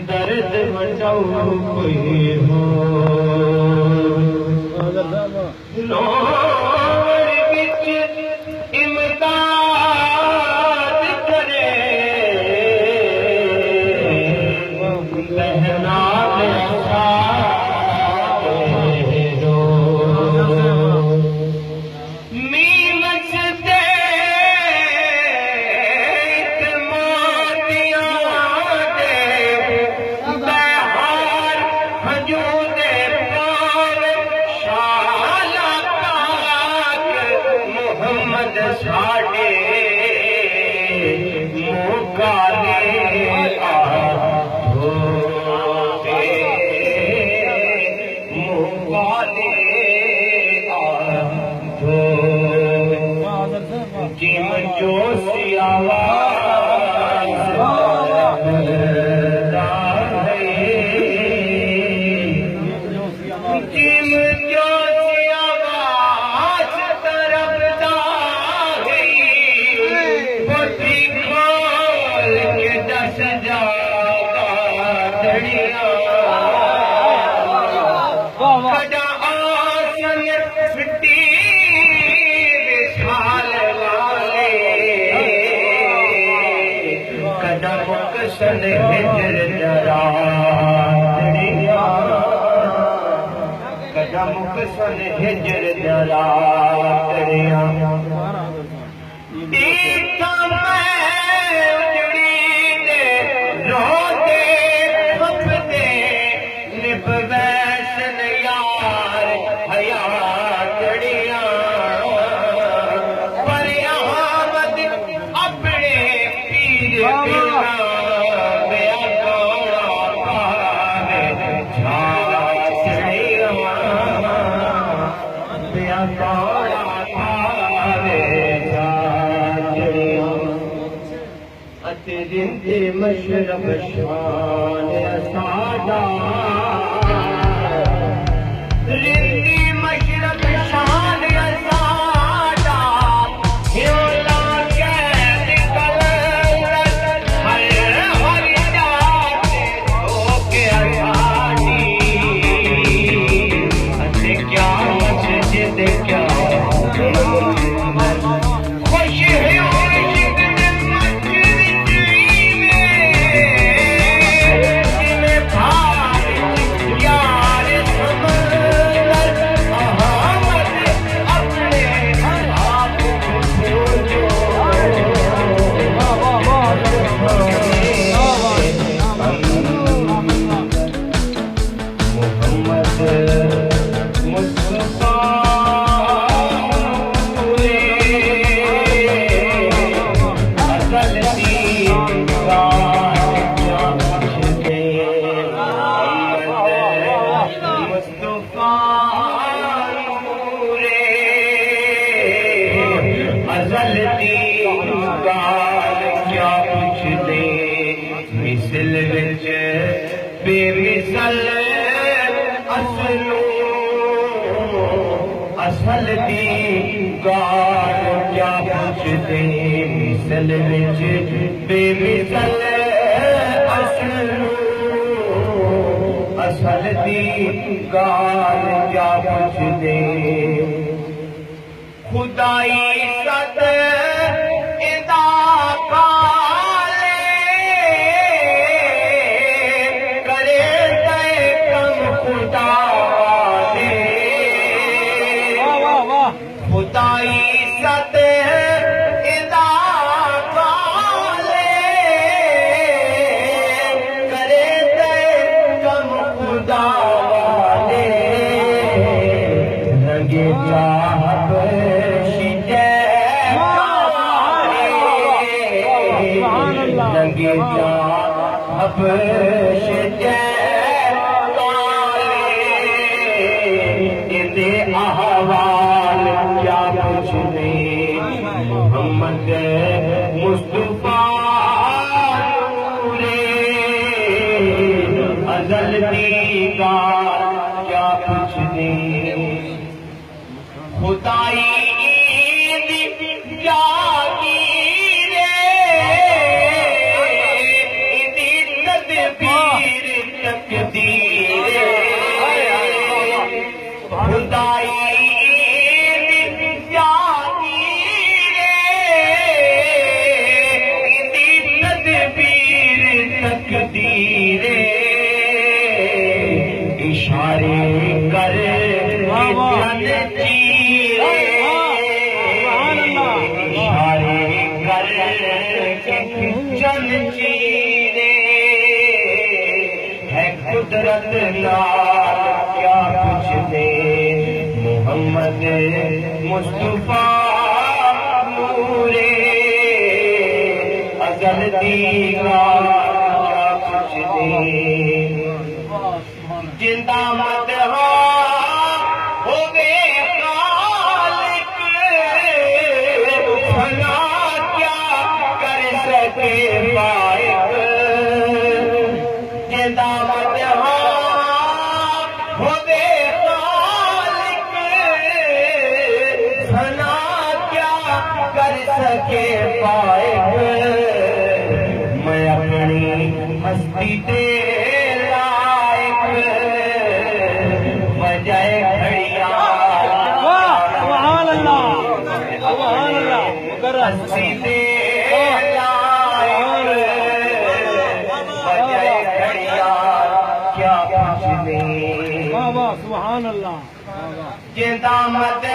दर्द मचाओ कोई हो लोर बिच इमदाद करे बहना हिजर जरा जिंदे मशरब शान सादा रिंदी मशरब शान सादा हिला कैद कलर हर हर जाते होके आजादी अते क्या मस्जिद क्या खुश है असल दी गाल क्या पूछते मिसल विच बेमिसल असल दी गाल क्या पूछते खुदाई सद इदा काले करे गए कम खुदा खुदाई सत इदा काले करे दे कम खुदा वाले लगे चाहत शिजे रंगे जा हबश इंदे अहवाल क्या पूछने मोहम्मद मुस्तफा अजल का क्या पूछने खुदाई इशारे कर इशारे कर जन चीरे है कुदरत नाल क्या कुछ दे मोहम्मद मुस्तफा नूरे अजल दीगा क्या कुछ दे जिंदा मत हो गए खालिक भला क्या कर सके पाइक जिंदा मत हो गए खालिक भला क्या कर सके पाइक मैं अपनी हस्ती दे बजाए घड़िया सीधे बजाए घड़िया क्या पूछने सुभान अल्लाह जिंदा मत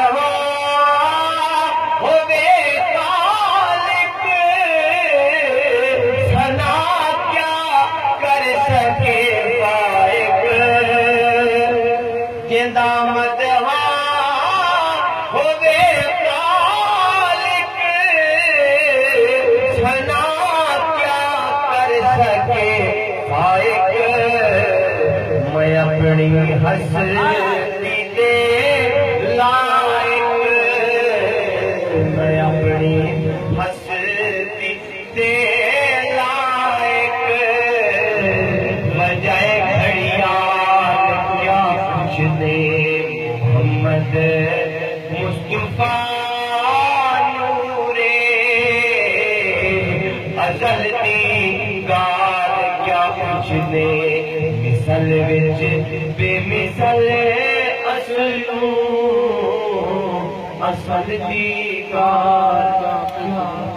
हो गए खालिक सना क्या कर सके जिंदा मत हो गए खालिक सना क्या कर सके फाइक मैं अपनी हस्ती दे लायक मैं अपनी हस्ती दे लायक बजाए मोहम्मद मुस्तफा नूरे अजल दीगार क्या पूछने मिसल विच बेमिसल असलू असल दीगार क्या